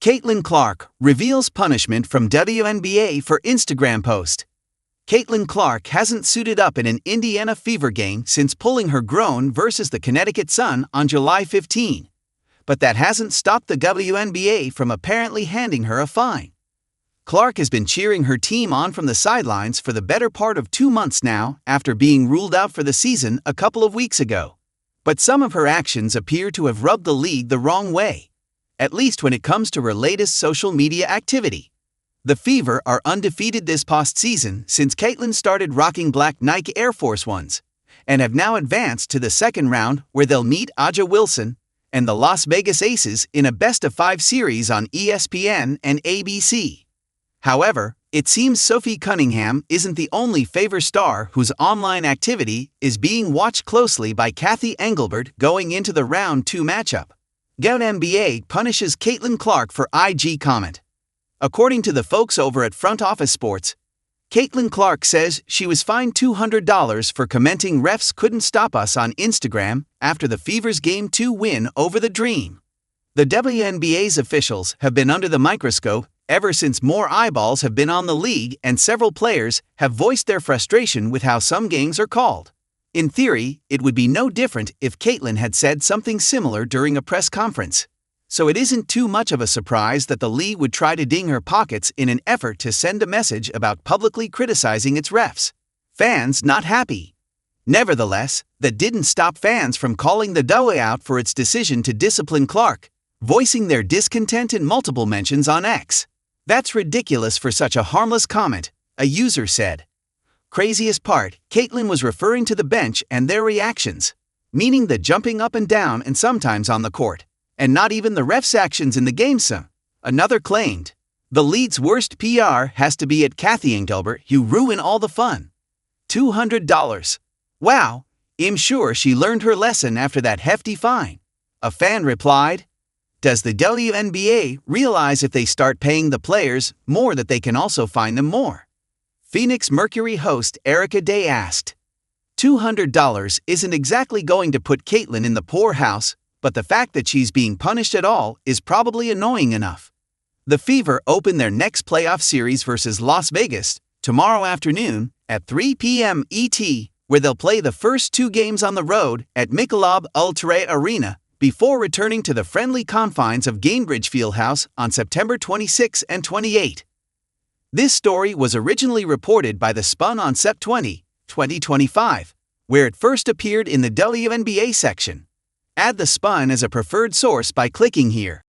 Caitlin Clark reveals punishment from Wnba for Instagram post. Caitlin Clark hasn't suited up in an Indiana Fever game since pulling her groin versus the Connecticut Sun on July 15. But that hasn't stopped the Wnba from apparently handing her a fine. Clark has been cheering her team on from the sidelines for the better part of 2 months now after being ruled out for the season a couple of weeks ago. But some of her actions appear to have rubbed the league the wrong way, at least when it comes to her latest social media activity. The Fever are undefeated this postseason since Caitlin started rocking black Nike Air Force Ones, and have now advanced to the second round where they'll meet A'ja Wilson and the Las Vegas Aces in a best-of-5 series on ESPN and ABC. However, it seems Sophie Cunningham isn't the only Fever star whose online activity is being watched closely by Kathy Engelbert going into the round 2 matchup. Wnba punishes Caitlin Clark for IG comment. According to the folks over at Front Office Sports, Caitlin Clark says she was fined $200 for commenting refs couldn't stop us on Instagram after the Fever's Game 2 win over the Dream. The WNBA's officials have been under the microscope ever since more eyeballs have been on the league and several players have voiced their frustration with how some games are called. In theory, it would be no different if Caitlin had said something similar during a press conference. So it isn't too much of a surprise that the league would try to ding her pockets in an effort to send a message about publicly criticizing its refs. Fans not happy. Nevertheless, that didn't stop fans from calling the WNBA out for its decision to discipline Clark, voicing their discontent in multiple mentions on X. "That's ridiculous for such a harmless comment," a user said. Craziest part, Caitlin was referring to the bench and their reactions, meaning the jumping up and down and sometimes on the court, and not even the refs' actions in the game. Some. Another claimed, "The league's worst PR has to be at Kathy Engelbert, who ruin all the fun." $200. Wow, I'm sure she learned her lesson after that hefty fine. A fan replied, "Does the WNBA realize if they start paying the players more that they can also fine them more?" Phoenix Mercury host Erica Day asked. $200 isn't exactly going to put Caitlin in the poorhouse, but the fact that she's being punished at all is probably annoying enough. The Fever open their next playoff series versus Las Vegas tomorrow afternoon at 3 p.m. ET, where they'll play the first 2 games on the road at Michelob Ultra Arena before returning to the friendly confines of Gainbridge Fieldhouse on September 26 and 28. This story was originally reported by The Spun on Sept 20, 2025, where it first appeared in the WNBA section. Add The Spun as a preferred source by clicking here.